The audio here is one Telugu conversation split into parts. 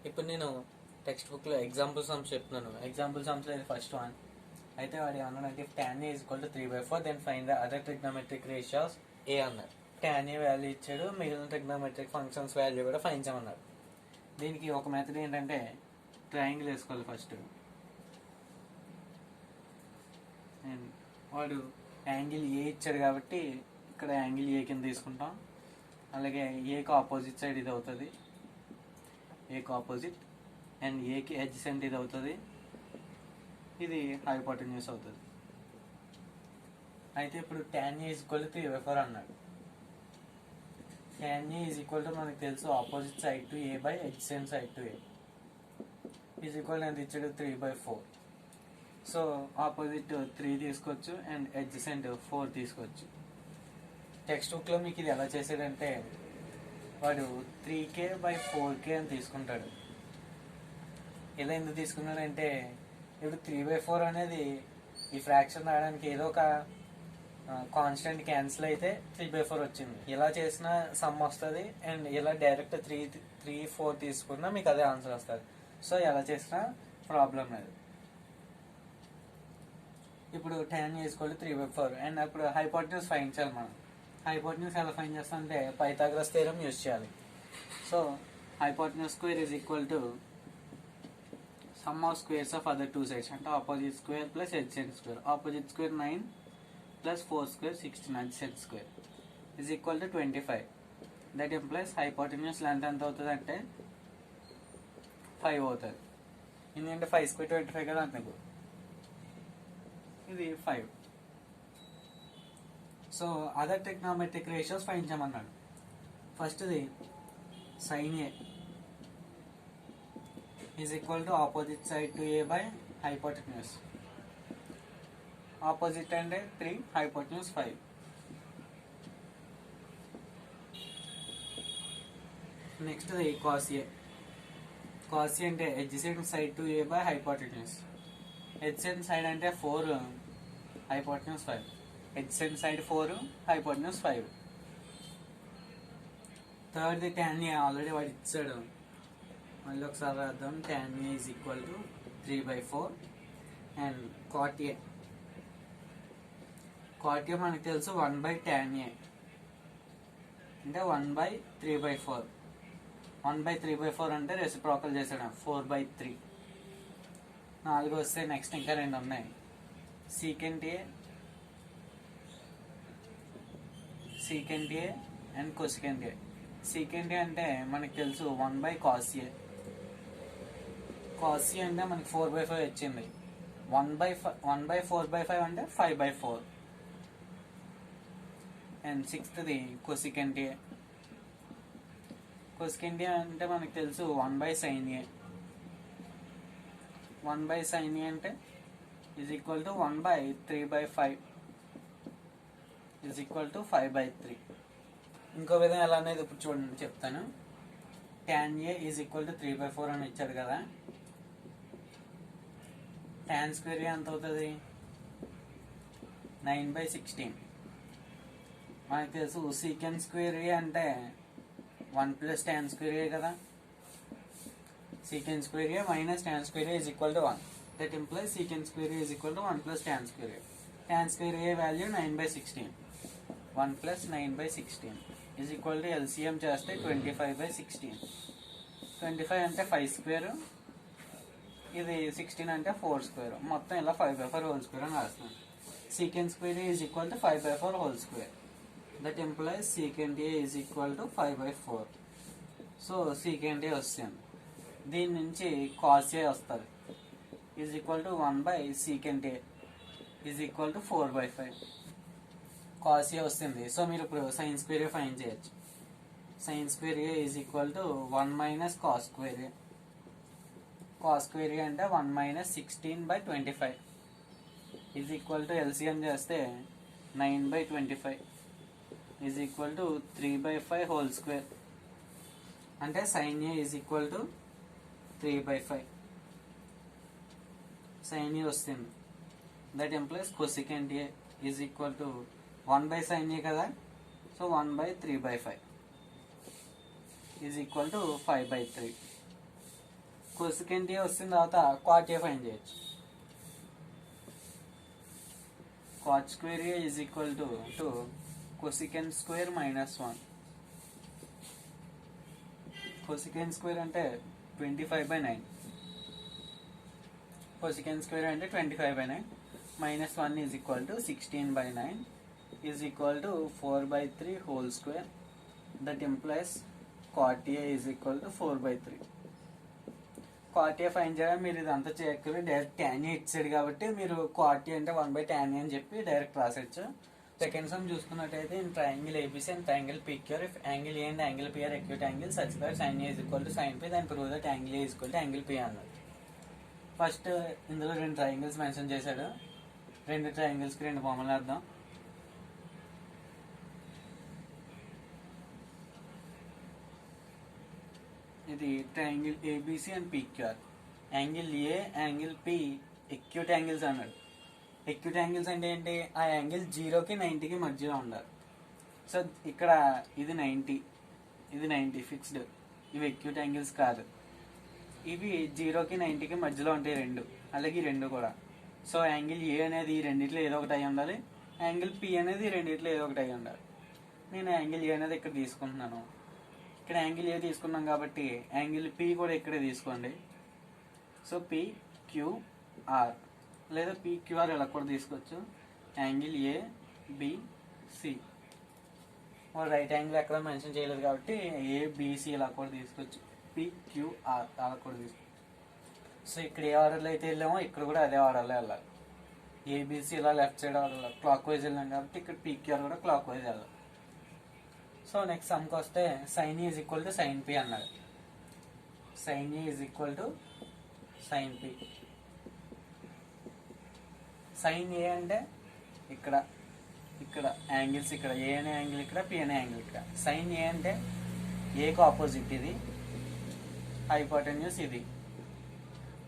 ఇప్పుడు నేను టెక్స్ట్ బుక్లో ఎగ్జాంపుల్ సమ్స్ చెప్తున్నాను. ఎగ్జాంపుల్ సమ్స్లో ఇది ఫస్ట్ వన్. అయితే వాడు ఏమన్నాడంటే tan a is equal to 3/4 then find the other trigonometric ratios ఏ అన్నారు. tan a వాల్యూ ఇచ్చాడు, మిగిలిన ట్రిగ్నోమెట్రిక్ ఫంక్షన్స్ వాల్యూ కూడా ఫైండ్ చేయమన్నాడు. దీనికి ఒక మెథడ్ ఏంటంటే ట్రయాంగిల్ వేసుకోవాలి ఫస్ట్. అండ్ వాడు యాంగిల్ ఏ ఇచ్చాడు కాబట్టి ఇక్కడ యాంగిల్ ఏ కింద తీసుకుంటాం. అలాగే ఏకి ఆపోజిట్ సైడ్ ఇది అవుతుంది, ఏకి ఆపోజిట్, అండ్ ఏకి అడ్జసెంట్ ఇది అవుతుంది, ఇది హైపోటెన్యూస్ అవుతుంది. అయితే ఇప్పుడు tan a is equal to 3/4 అన్నాడు. tan a is equal to మనకు తెలుసు opposite side to A by adjacent side to A is equal ఎంత ఇచ్చాడు 3/4. సో ఆపోజిట్ 3 తీసుకోవచ్చు అండ్ అడ్జసెంట్ 4 తీసుకోవచ్చు. టెక్స్ట్ బుక్లో మీకు ఇది ఎలా చేసాడంటే వాడు 3k బై 4k అని తీసుకుంటాడు. ఇలా ఎందుకు తీసుకున్నాడంటే ఇప్పుడు 3/4 అనేది ఈ ఫ్రాక్షన్ రావడానికి ఏదో ఒక కాన్స్టెంట్ క్యాన్సిల్ అయితే 3/4 వచ్చింది. ఇలా చేసిన సమ్ వస్తుంది అండ్ ఇలా డైరెక్ట్ 3, 4 తీసుకున్నా మీకు అదే ఆన్సర్ వస్తుంది. సో ఎలా చేసినా ప్రాబ్లం లేదు. ఇప్పుడు tan a equal to 3/4 and అప్పుడు హైపోటెన్యూస్ ఫైండ్ చేయాలి. మనం హైపోటెన్యూస్ ఎలా ఫైండ్ చేస్తాం అంటే పైథాగరస్ థియరం యూజ్ చేయాలి. So hypotenuse square is equal to sum of squares of other two sides అంటే opposite square plus adjacent square. Opposite square 9 plus 4 square 16, adjacent square is equal to 25. That implies hypotenuse length ఎంత అవుతుంది అంటే 5 అవుతుంది. ఎందుకంటే 5 స్క్వేర్ 25 కదా అంతకు, ఇది 5. So other trigonometric ratios find చేయమన్నాడు. ఫస్ట్ది sin a is equal to opposite side to A by hypotenuse. Opposite అంటే 3, hypotenuse 5. నెక్స్ట్ది cos a. cos a అంటే adjacent side to A by hypotenuse. adjacent side అంటే 4, hypotenuse 5. adjacent side 4, hypotenuse 5. థర్డ్ది tan a already వాడు ఇచ్చాడు, మళ్ళీ ఒకసారి రాద్దాం. tan a is equal to 3/4 and cot a. cot a మనకు తెలుసు 1/tan a అంటే 1/3/4. 1/3/4 అంటే రెసిప్రోకల్ చేసాడు 4/3. 4 వస్తే నెక్స్ట్ ఇంకా 2 ఉన్నాయి. secant a and cosecant a. secant a అంటే మనకు తెలుసు 1/cos a. cos a అంటే మనకి 4/5 వచ్చింది. 1/4/5 అంటే 5/4. అండ్ సిక్స్త్ది cosecant a. cosecant a అంటే మనకు తెలుసు 1/sin a. 1/sin a అంటే is equal to 1/3/5 is equal to 5/3. ఇంకో విధంగా ఎలా అనేది ఇప్పుడు చూడండి చెప్తాను. tan a is equal to 3/4 అని ఇచ్చాడు కదా. tan స్క్వేర్ ఎంత అవుతుంది 9/16. మనకు తెలుసు secant స్క్వేర్ అంటే 1 + tan స్క్వేర్ కదా. secant square minus tan square is equal to 1. That implies secant square is equal to 1 + tan square. tan square value 9/16. 1 + 9/16 is equal to LCM చేస్తే 25/16. 25 అంటే 5 స్క్వేర్, ఇది 16 అంటే 4 స్క్వేర్. మొత్తం ఇలా 5/4 హోల్ స్క్వేర్ అని రాస్తున్నాను. secant square is equal to 5/4 whole square. That implies secant a is equal to 5/4. So secant a వస్తుంది. దీని నుంచి cos a వస్తుంది is equal to 1/secant a is equal to 4/5. cos a వస్తుంది. సో మీరు ఇప్పుడు sin స్క్వేర్ a ఫైండ్ చేయొచ్చు. sin square a is equal to 1 - cos square a. cos square a అంటే 1 - 16/25 ఈజ్ ఈక్వల్ టు LCM చేస్తే 9/25 is equal to 3/5 whole square. అంటే sin a is equal to 3/5. sin a వస్తుంది. That implies cosecant a is equal to 1/sin a కదా. So 1/3/5 is equal to 5/3. Cosecant A వచ్చిన తర్వాత కాట్ ఏ ఫైండ్ చేయొచ్చు. Cot square A is equal to cosecant square -1. Cosecant square అంటే 25/9. కొసెకెంట్ స్క్వేర్ అంటే 25/9 -1 is equal to 16/9 is equal to 4/3 whole square. That implies cot A is equal to 4/3. cot A find చేయడం మీరు ఇదంతా చేయక్కర్లేదు, డైరెక్ట్ tan A ఇచ్చాడు కాబట్టి మీరు cot A అంటే 1/tan A అని చెప్పి డైరెక్ట్ రాసొచ్చు. సెకండ్ సమ్ చూసుకున్నట్టయితే in triangle ABC and triangle PQR, if angle A and angle P are acute angles such that sin A is equal to sin P, then prove that angle A is equal to angle P అన్నది. ఫస్ట్ ఇందులో 2 ట్రయాంగిల్స్ మెన్షన్ చేశాడు. 2 ట్రయాంగిల్స్కి 2 బొమ్మలు వేద్దాం. ఇది triangle ABC and PQR. Angle A angle P acute angles అన్నాడు. ఎక్యూట్ యాంగిల్స్ అంటే ఏంటి? ఆ యాంగిల్ 0కి 90కి మధ్యలో ఉండాలి. సో ఇక్కడ ఇది 90, ఇది 90 ఫిక్స్డ్. ఇవి ఎక్యూట్ యాంగిల్స్ కాదు. ఇవి 0కి 90కి మధ్యలో ఉంటాయి రెండు, అలాగే ఈ రెండు కూడా. సో యాంగిల్ ఏ అనేది ఈ రెండిట్లో ఏదో ఒకటి అయి ఉండాలి, యాంగిల్ P అనేది ఈ రెండిట్లో ఏదో ఒకటి అయి ఉండాలి. నేను యాంగిల్ ఏ అనేది ఇక్కడ తీసుకుంటున్నాను. ఇక్కడ యాంగిల్ ఏ తీసుకున్నాం కాబట్టి యాంగిల్ P కూడా ఇక్కడే తీసుకోండి. సో PQR లేదా PQR ఇలా కూడా తీసుకోవచ్చు. యాంగిల్ ABC, రైట్ యాంగిల్ ఎక్కడ మెన్షన్ చేయలేదు కాబట్టి ABC ఇలా కూడా తీసుకోవచ్చు. PQR అలా కూడా తీసుకోవచ్చు. సో ఇక్కడ ఏ ఆర్డర్లో అయితే వెళ్ళామో ఇక్కడ కూడా అదే ఆర్డర్లో వెళ్ళాలి. ABC ఇలా లెఫ్ట్ సైడ్ ఆర్డర్లో క్లాక్ వైజ్ వెళ్ళాం కాబట్టి ఇక్కడ PQR కూడా క్లాక్ వైజ్ వెళ్ళాలి. సో నెక్స్ట్ సమ్కి వస్తే sin A is equal to sin P అన్నాడు. sin A is equal to sin P. sin A అంటే ఇక్కడ ఇక్కడ యాంగిల్స్, ఇక్కడ ఏ అనే యాంగిల్ ఇక్కడ, P అనే యాంగిల్ ఇక్కడ. sin A అంటే ఏకు ఆపోజిట్ ఇది, హైపోటెన్యూస్ ఇది.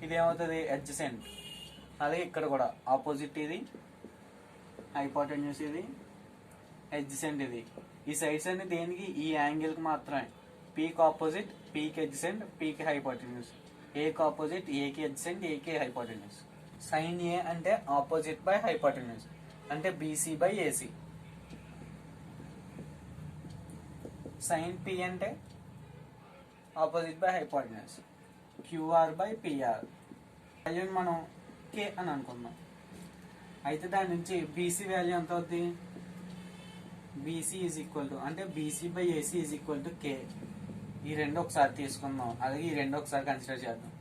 ఇది ఏమవుతుంది? అడ్జసెంట్. అలాగే ఇక్కడ కూడా ఆపోజిట్ ఇది, హైపోటెన్యూస్ ఇది, అడ్జసెంట్ ఇది. ఈ సైడ్స్ అన్ని దేనికి? ఈ యాంగిల్కి మాత్రమే. పీకి ఆపోజిట్, పీకి అడ్జసెంట్, పీకి హైపోటెన్యూస్. ఏకి ఆపోజిట్, ఏకి అడ్జసెంట్, ఏకి హైపోటెన్యూస్. sin A అంటే ఆపోజిట్ బై హైపోటెన్యూస్, అంటే BC by AC. sin P అంటే opposite by hypotenuse, QR by PR. వాల్యూని మనం K అని అనుకుందాం. అయితే దాని నుంచి BC వాల్యూ ఎంత అవుతుంది? BC ఈజ్ ఈక్వల్ టు, అంటే BC by AC is equal to K. ఈ రెండు ఒకసారి తీసుకుందాం, అలాగే ఈ రెండు ఒకసారి కన్సిడర్ చేద్దాం.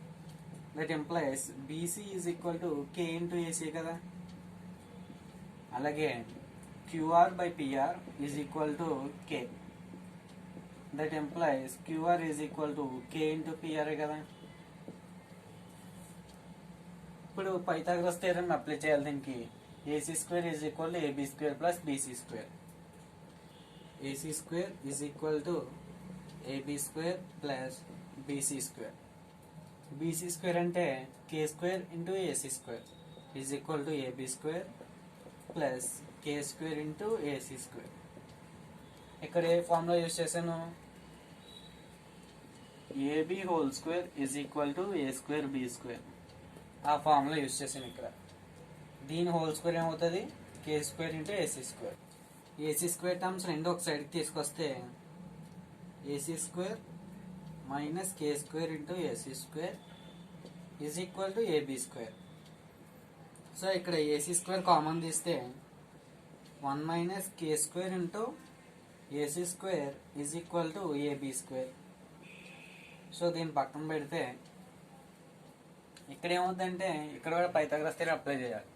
That employees BC is equal to K into AC కదా. అలాగే QR by PR is equal to K. That employees QR is equal to K into PR కదా. ఇప్పుడు పైథాగరస్ థియరం అప్లై చేయాలి దీనికి. AC square is equal to AB square plus BC square. AC square is equal to AB square plus BC square. BC square అంటే K square into AC square is equal to AB square plus K square into AC square. ఇక్కడ ఏ ఫార్ములా యూజ్ చేశాను? AB whole square is equal to A square B square. ఆ ఫార్ములా యూజ్ చేశాను ఇక్కడ. దీని హోల్ స్క్వేర్ ఏమవుతుంది? K square into AC square. AC square terms రెండు ఒక సైడ్కి తీసుకొస్తే AC square minus K square into AC square is equal to AB square. So ఇక్కడ AC స్క్వేర్ కామన్ తీస్తే 1 minus K square into AC square is equal to AB square. So దీన్ని పక్కన పెడితే ఇక్కడ ఏమవుతుందంటే ఇక్కడ కూడా పైథాగరస్ థియరం అప్లై చేయాలి.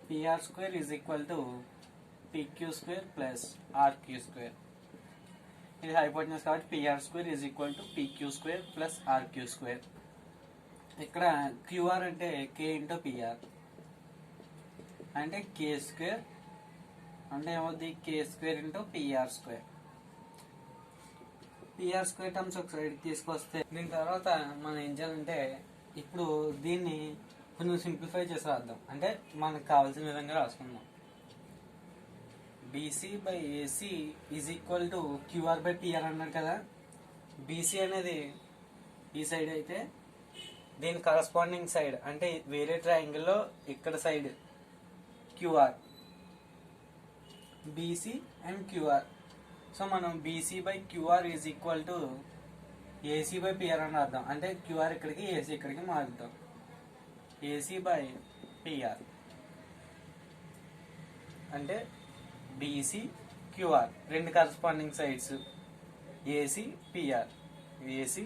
PR square is equal to PQ square plus RQ square. ఇది హైపోటెన్యూస్ కాబట్టి PR square is equal to PQ square plus RQ square. ఇక్కడ QR అంటే K ఇంటూ PR అంటే K స్క్వేర్, అంటే ఏమవుతుంది? K square into PR square. PR square terms ఒక సైడ్కి తీసుకొస్తే దీని తర్వాత మనం ఏం చేయాలంటే ఇప్పుడు దీన్ని కొంచెం సింప్లిఫై చేసి రాద్దాం. అంటే మనకు కావాల్సిన విధంగా రాసుకుందాం. BC by AC is equal to QR by PR అన్నాడు కదా. BC అనేది ఈ సైడ్ అయితే దీని కరస్పాండింగ్ సైడ్ అంటే వేరే ట్రయాంగిల్లో ఇక్కడ side QR, BC and QR. So మనం BC by QR is equal to AC by PR అని అర్థం. అంటే క్యూఆర్ ఇక్కడికి ఏసీ ఇక్కడికి మారుద్దాం. ఏసీ బై పిఆర్ అంటే బీసీ క్యూఆర్ రెండు corresponding sides, AC PR, AC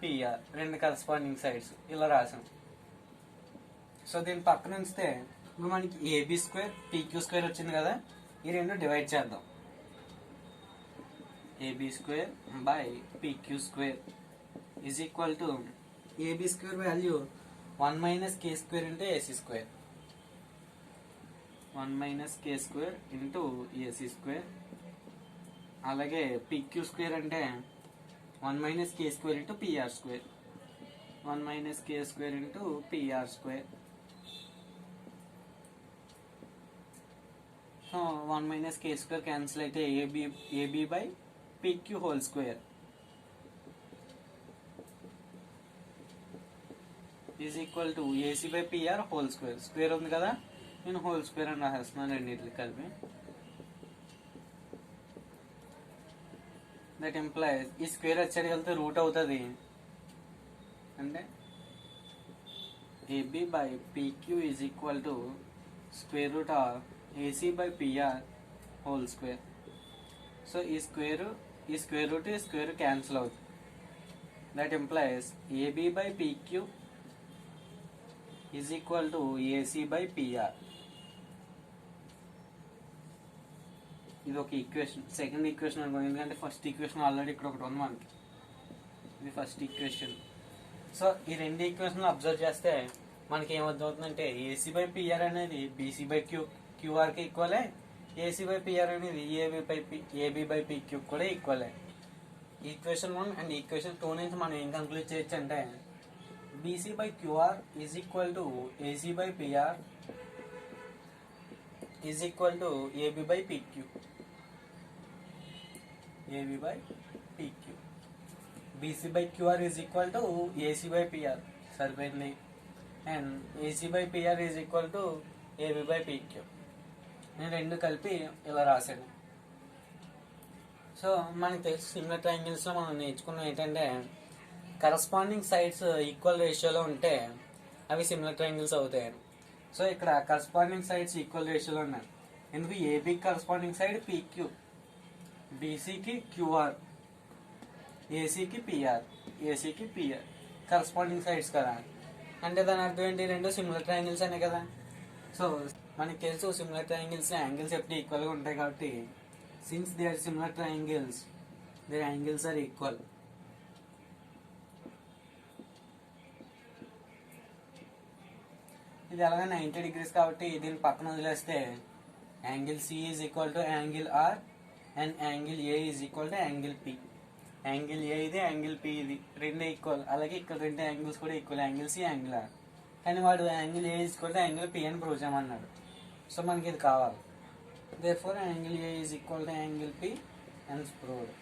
PR రెండు కరస్పాండింగ్ సైడ్స్ ఇలా రాసాం. సో దీని పక్కన ఉంచితే ఇప్పుడు మనకి ఏబీ స్క్వేర్ పీక్యూ స్క్వేర్ వచ్చింది కదా, ఈ రెండు డివైడ్ చేద్దాం. AB square by PQ square is equal to AB square value 1 minus K square into AC square, 1 minus K square into AC square. అలాగే పీక్యూ స్క్వేర్ అంటే 1 minus K square into PR square, 1 minus K square into PR square. So 1 minus K square cancel అయితే AB by PQ whole square is equal to AC by PR whole square. Square ఉంది కదా, నేను హోల్ స్క్వేర్ అని రాసేస్తున్నాను రెండింటికి కలిపి. దట్ ఎంప్లాయీస్ ఈ స్క్వేర్ వచ్చేది వెళ్తే రూట్ అవుతుంది అంటే AB by PQ is equal to square root of AC by PR whole square. So ఈ స్క్వేర్ రూట్ ఈ స్క్వేర్ క్యాన్సిల్ అవుతుంది. That employees AB by PQ is equal to AC by PR. ఇది ఒక ఈక్వేషన్, సెకండ్ ఈక్వేషన్ అనుకోండి, ఎందుకంటే ఫస్ట్ ఈక్వేషన్ ఆల్రెడీ ఇక్కడ ఒకటి ఉంది మనకి, ఇది ఫస్ట్ ఈక్వేషన్. సో ఈ రెండు ఈక్వేషన్ అబ్జర్వ్ చేస్తే మనకి ఏమవుతుందంటే ఏసీ బై పిఆర్ అనేది బీసీ బై క్యూఆర్కి ఈక్వలే, ఏసీ బై పిఆర్ అనేది ఏబీ బై పీక్యూ కూడా ఈక్వలే. ఈక్వేషన్ 1 అండ్ ఈక్వేషన్ 2 నుంచి మనం ఏం కంక్లూడ్ చేయొచ్చు అంటే BC by QR is equal to AC by PR is equal to AB by PQ, AB by PQ. BC by QR is equal to AC by PR సరిపోయింది, and AC by PR is equal to AB by PQ. నేను రెండు కలిపి ఇలా రాశాను. సో మనకి తెలిసి సిమిలర్ ట్రయాంగిల్స్లో మనం నేర్చుకున్నాం ఏంటంటే కరస్పాండింగ్ సైడ్స్ ఈక్వల్ రేషియోలో ఉంటే అవి సిమిలర్ ట్రయాంగిల్స్ అవుతాయి. సో ఇక్కడ కరస్పాండింగ్ సైడ్స్ ఈక్వల్ రేషియోలో ఉన్నాయి. ఎందుకు ఏబీ కరస్పాండింగ్ సైడ్ పీక్యూ, బీసీకి క్యూఆర్, ఏసీకి పిఆర్, ఏసీకి పిఆర్ కరస్పాండింగ్ సైడ్స్ కదా. అంటే దాని అర్థం ఏంటి, రెండు సిమిలర్ ట్రయాంగిల్స్ అనే కదా. సో మనకి తెలుసు సిమిలర్ ట్రయాంగిల్స్ యాంగిల్స్ ఎప్పుడు ఈక్వల్గా ఉంటాయి కాబట్టి since they are similar triangles their angles are equal. ఇది అలాగే 90 degrees కాబట్టి దీన్ని పక్కన వదిలేస్తే angle C is equal to angle R and angle A is equal to angle P. Angle A ఇది, యాంగిల్ పి ఇది, రెండు ఈక్వల్. అలాగే ఇక్కడ రెండు యాంగిల్స్ కూడా equal, angle C angle R. కానీ వాడు angle A is equal to angle P అని ప్రూవ్ చేయమన్నాడు. సో మనకి ఇది కావాలి. Therefore angle A is equal to angle P and proved.